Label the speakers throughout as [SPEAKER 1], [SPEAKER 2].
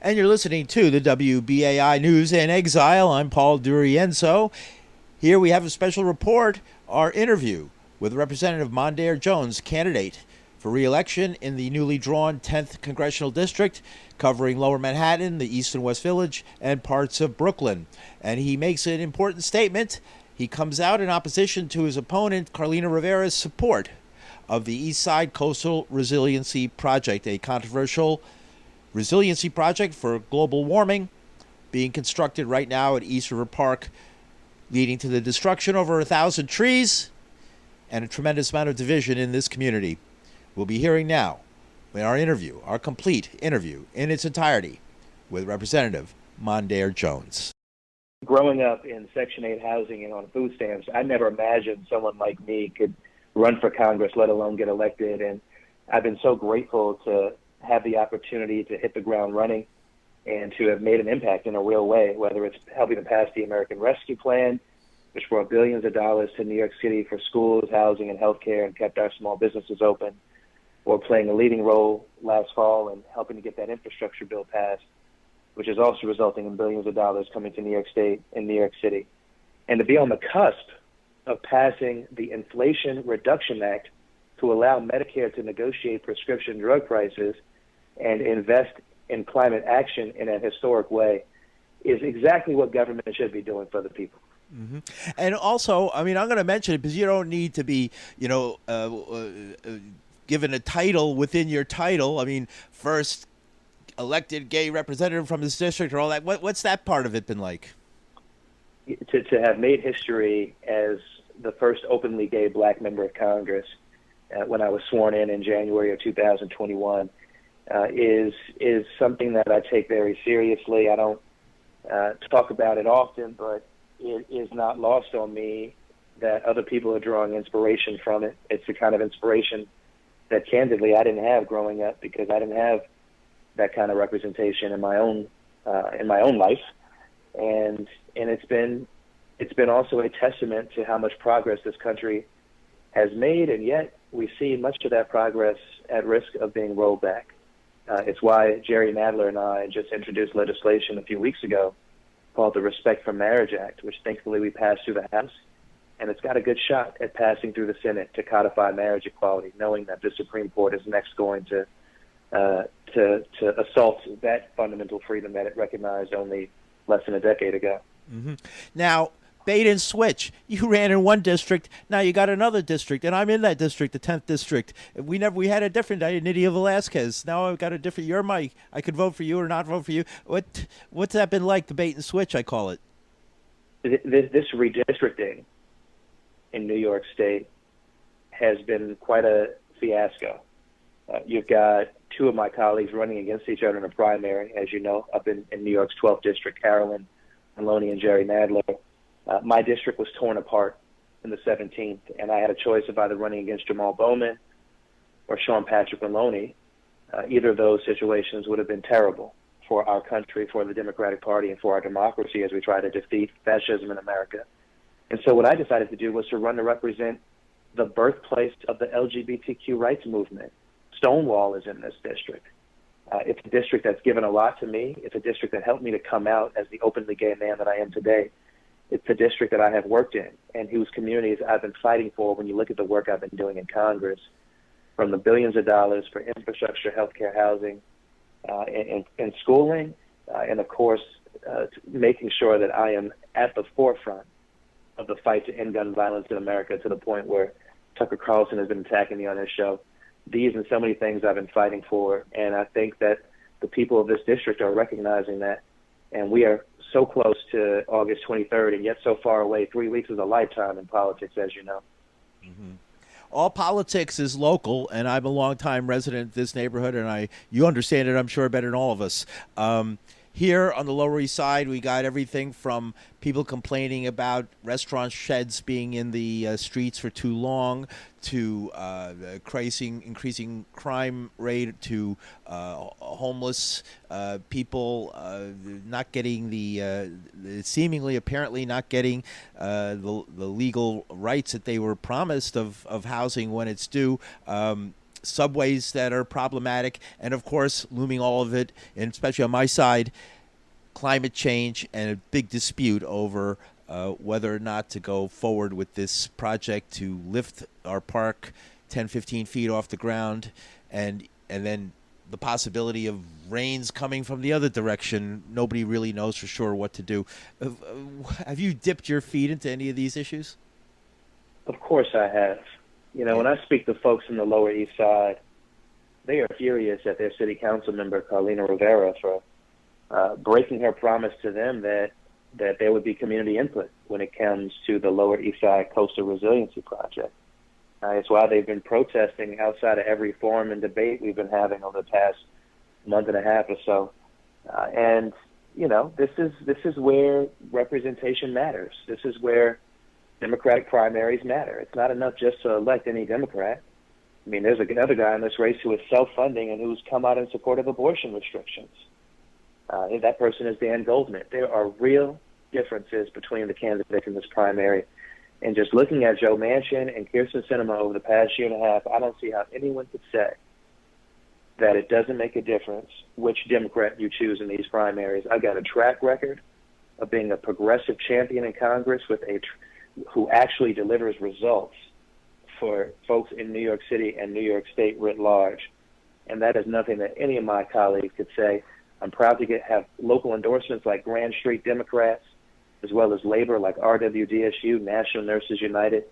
[SPEAKER 1] And you're listening to the WBAI News in Exile. I'm Paul Durienzo. Here we have a special report, our interview with Representative Mondaire Jones, candidate for re-election in the newly drawn 10th Congressional District, covering Lower Manhattan, the East and West Village, and parts of Brooklyn. And he makes an important statement. He comes out in opposition to his opponent, Carlina Rivera's support of the East Side Coastal Resiliency Project, a controversial resiliency project for global warming being constructed right now at East River Park, leading to the destruction of over 1,000 trees and a tremendous amount of division in this community. We'll be hearing now in our interview, our complete interview in its entirety with Representative Mondaire Jones.
[SPEAKER 2] Growing up in Section 8 housing and on food stamps, I never imagined someone like me could run for Congress, let alone get elected. And I've been so grateful to have the opportunity to hit the ground running and to have made an impact in a real way, whether it's helping to pass the American Rescue Plan, which brought billions of dollars to New York City for schools, housing, and healthcare and kept our small businesses open, or playing a leading role last fall in helping to get that infrastructure bill passed, which is also resulting in billions of dollars coming to New York State and New York City. And to be on the cusp of passing the Inflation Reduction Act to allow Medicare to negotiate prescription drug prices and invest in climate action in a historic way is exactly what government should be doing for the people.
[SPEAKER 1] Mm-hmm. And also, I mean, I'm going to mention it because you don't need to be, given a title within your title. I mean, first elected gay representative from this district or all that. What's that part of it been like?
[SPEAKER 2] To have made history as the first openly gay black member of Congress when I was sworn in January of 2021 is something that I take very seriously. I don't talk about it often, but it is not lost on me that other people are drawing inspiration from it. It's the kind of inspiration that, candidly, I didn't have growing up because I didn't have that kind of representation in my own life, and it's been also a testament to how much progress this country has made, and yet we see much of that progress at risk of being rolled back. It's why Jerry Nadler and I just introduced legislation a few weeks ago called the Respect for Marriage Act, which thankfully we passed through the House, and it's got a good shot at passing through the Senate to codify marriage equality, knowing that the Supreme Court is next going to assault that fundamental freedom that it recognized only less than a decade ago.
[SPEAKER 1] Mm-hmm. Now, bait and switch. You ran in one district, now you got another district, and I'm in that district, the 10th district. We had a different Nydia Velázquez. Now I've got a different. You're Mike. I could vote for you or not vote for you. What's that been like? The bait and switch, I call it.
[SPEAKER 2] This redistricting in New York State has been quite a fiasco. You've got two of my colleagues running against each other in a primary, as you know, up in New York's 12th district, Carolyn Maloney and Jerry Nadler. My district was torn apart in the 17th, and I had a choice of either running against Jamal Bowman or Sean Patrick Maloney. Either of those situations would have been terrible for our country, for the Democratic Party, and for our democracy as we try to defeat fascism in America. And so what I decided to do was to run to represent the birthplace of the LGBTQ rights movement. Stonewall is in this district. It's a district that's given a lot to me. It's a district that helped me to come out as the openly gay man that I am today. It's a district that I have worked in and whose communities I've been fighting for when you look at the work I've been doing in Congress, from the billions of dollars for infrastructure, healthcare, housing, and schooling, and of course, making sure that I am at the forefront of the fight to end gun violence in America, to the point where Tucker Carlson has been attacking me on his show. These and so many things I've been fighting for, and I think that the people of this district are recognizing that, and we are so close to August 23rd, and yet so far away. 3 weeks is a lifetime in politics, as you know.
[SPEAKER 1] Mm-hmm. All politics is local, and I'm a longtime resident of this neighborhood, and you understand it, I'm sure, better than all of us. Here on the Lower East Side, we got everything from people complaining about restaurant sheds being in the streets for too long, to increasing crime rate, to homeless people not getting seemingly, apparently not getting the legal rights that they were promised of housing when it's due. subways that are problematic, and of course, looming all of it, and especially on my side, climate change and a big dispute over whether or not to go forward with this project to lift our park 10, 15 feet off the ground, and then the possibility of rains coming from the other direction. Nobody really knows for sure what to do. Have you dipped your feet into any of these issues?
[SPEAKER 2] Of course I have. You know, when I speak to folks in the Lower East Side, they are furious at their city council member, Carlina Rivera, for breaking her promise to them that there would be community input when it comes to the Lower East Side Coastal Resiliency Project. It's why they've been protesting outside of every forum and debate we've been having over the past month and a half or so. And, you know, this is where representation matters. This is where Democratic primaries matter. It's not enough just to elect any Democrat. I mean, there's another guy in this race who is self-funding and who's come out in support of abortion restrictions. That person is Dan Goldman. There are real differences between the candidates in this primary. And just looking at Joe Manchin and Kyrsten Sinema over the past year and a half, I don't see how anyone could say that it doesn't make a difference which Democrat you choose in these primaries. I've got a track record of being a progressive champion in Congress who actually delivers results for folks in New York City and New York State writ large. And that is nothing that any of my colleagues could say. I'm proud to have local endorsements like Grand Street Democrats, as well as labor like RWDSU, National Nurses United,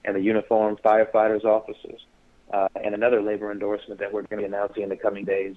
[SPEAKER 2] and the Uniformed Firefighters Officers, and another labor endorsement that we're going to be announcing in the coming days,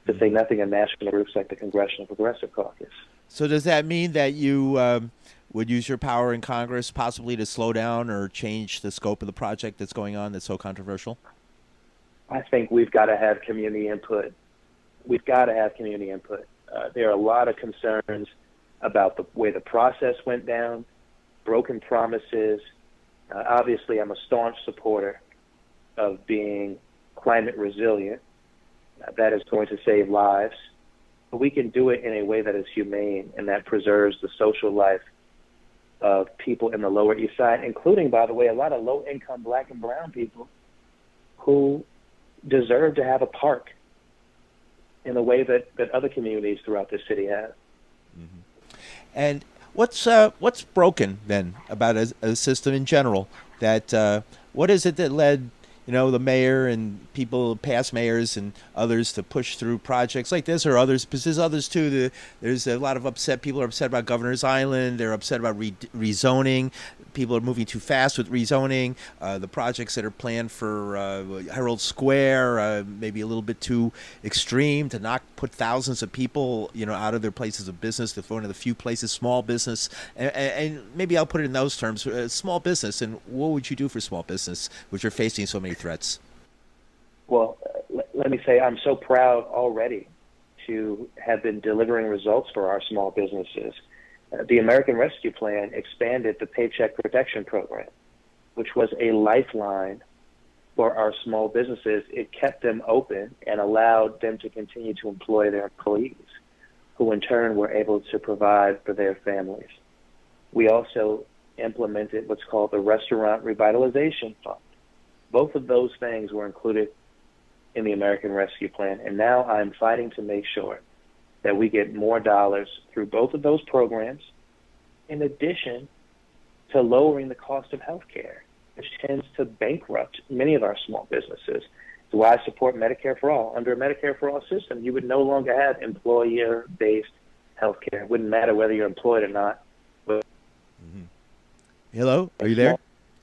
[SPEAKER 2] to say nothing of national groups like the Congressional Progressive Caucus.
[SPEAKER 1] So does that mean that you would use your power in Congress possibly to slow down or change the scope of the project that's going on that's so controversial?
[SPEAKER 2] I think we've got to have community input. We've got to have community input. There are a lot of concerns about the way the process went down, broken promises. Obviously, I'm a staunch supporter of being climate resilient. That is going to save lives. But we can do it in a way that is humane and that preserves the social life of people in the Lower East Side, including, by the way, a lot of low-income black and brown people who deserve to have a park in the way that other communities throughout the city have.
[SPEAKER 1] Mm-hmm. And what's broken then about a system in general? That what is it that led the mayor and past mayors and others to push through projects like this, or others? Because there's others too. There's a lot of people are upset about Governor's Island. They're upset about rezoning. People are moving too fast with rezoning. The projects that are planned for Herald Square maybe a little bit too extreme to not put thousands of people out of their places of business to one of the few places, small business. And maybe I'll put it in those terms, small business. And what would you do for small business, which are facing so many threats?
[SPEAKER 2] Well, let me say I'm so proud already to have been delivering results for our small businesses. The American Rescue Plan expanded the Paycheck Protection Program, which was a lifeline for our small businesses. It kept them open and allowed them to continue to employ their employees, who in turn were able to provide for their families. We also implemented what's called the Restaurant Revitalization Fund. Both of those things were included in the American Rescue Plan, and now I'm fighting to make sure that we get more dollars through both of those programs, in addition to lowering the cost of health care, which tends to bankrupt many of our small businesses. That's why I support Medicare for All. Under a Medicare for All system, you would no longer have employer-based health care. It wouldn't matter whether you're employed or not.
[SPEAKER 1] Mm-hmm. Hello? Are you there?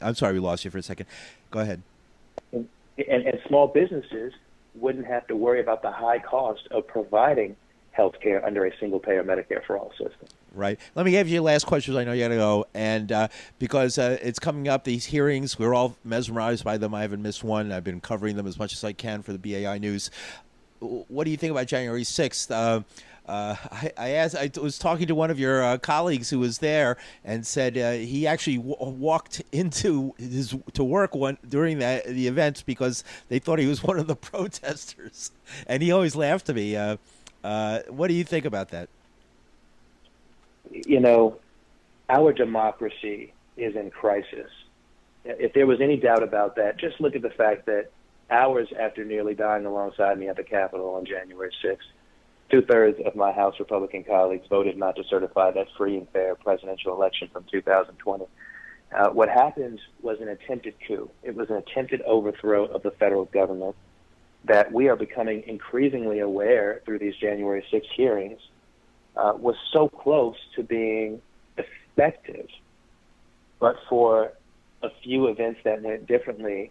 [SPEAKER 1] I'm sorry, we lost you for a second. Go ahead.
[SPEAKER 2] And small businesses wouldn't have to worry about the high cost of providing health care under a single-payer Medicare for All system.
[SPEAKER 1] Right. Let me give you the last question. I know you got to go. And because it's coming up, these hearings, we're all mesmerized by them. I haven't missed one. I've been covering them as much as I can for the BAI News. What do you think about January 6th? I was talking to one of your colleagues who was there and said he actually walked into to work during the event because they thought he was one of the protesters. And he always laughed at me. What do you think about that?
[SPEAKER 2] Our democracy is in crisis. If there was any doubt about that, just look at the fact that hours after nearly dying alongside me at the Capitol on January 6th, two-thirds of my House Republican colleagues voted not to certify that free and fair presidential election from 2020. What happened was an attempted coup. It was an attempted overthrow of the federal government that we are becoming increasingly aware through these January 6 hearings was so close to being effective, but for a few events that went differently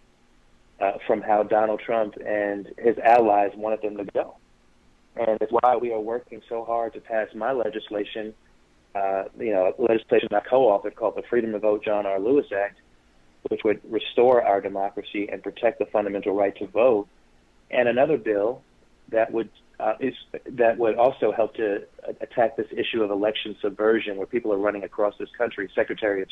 [SPEAKER 2] from how Donald Trump and his allies wanted them to go. And it's why we are working so hard to pass my legislation, legislation I co-authored called the Freedom to Vote John R. Lewis Act, which would restore our democracy and protect the fundamental right to vote, and another bill that would also help to attack this issue of election subversion, where people are running across this country, secretaries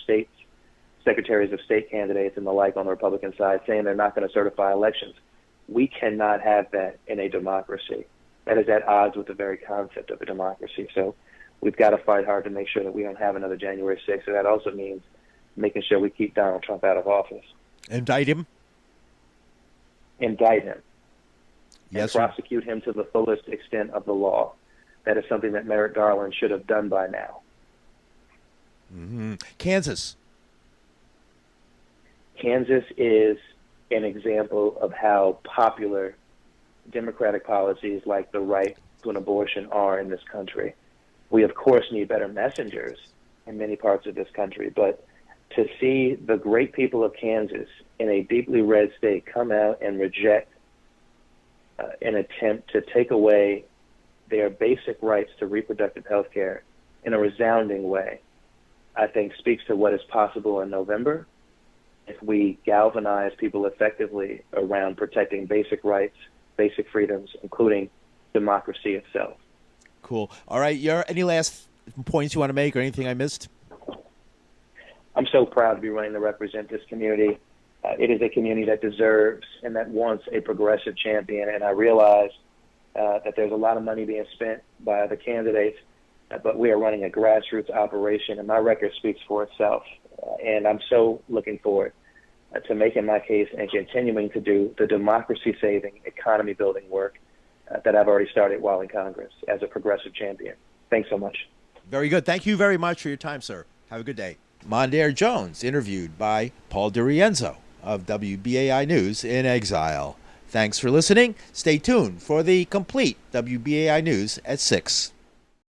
[SPEAKER 2] of state candidates and the like on the Republican side, saying they're not going to certify elections. We cannot have that in a democracy. That is at odds with the very concept of a democracy. So we've got to fight hard to make sure that we don't have another January 6th. So that also means making sure we keep Donald Trump out of office.
[SPEAKER 1] Indict him?
[SPEAKER 2] Indict him.
[SPEAKER 1] Yes,
[SPEAKER 2] and prosecute him to the fullest extent of the law. That is something that Merrick Garland should have done by now.
[SPEAKER 1] Mm-hmm. Kansas.
[SPEAKER 2] Kansas is an example of how popular Democratic policies like the right to an abortion are in this country. We, of course, need better messengers in many parts of this country, but to see the great people of Kansas in a deeply red state come out and reject an attempt to take away their basic rights to reproductive health care in a resounding way, I think speaks to what is possible in November if we galvanize people effectively around protecting basic rights, basic freedoms, including democracy itself.
[SPEAKER 1] Cool. All right. Any last points you want to make or anything I missed?
[SPEAKER 2] I'm so proud to be running to represent this community. It is a community that deserves and that wants a progressive champion, and I realize that there's a lot of money being spent by the candidates, but we are running a grassroots operation, and my record speaks for itself. And I'm so looking forward to making my case and continuing to do the democracy-saving, economy-building work that I've already started while in Congress as a progressive champion. Thanks so much.
[SPEAKER 1] Very good. Thank you very much for your time, sir. Have a good day. Mondaire Jones, interviewed by Paul DiRienzo of WBAI News in Exile. Thanks for listening. Stay tuned for the complete WBAI News at 6.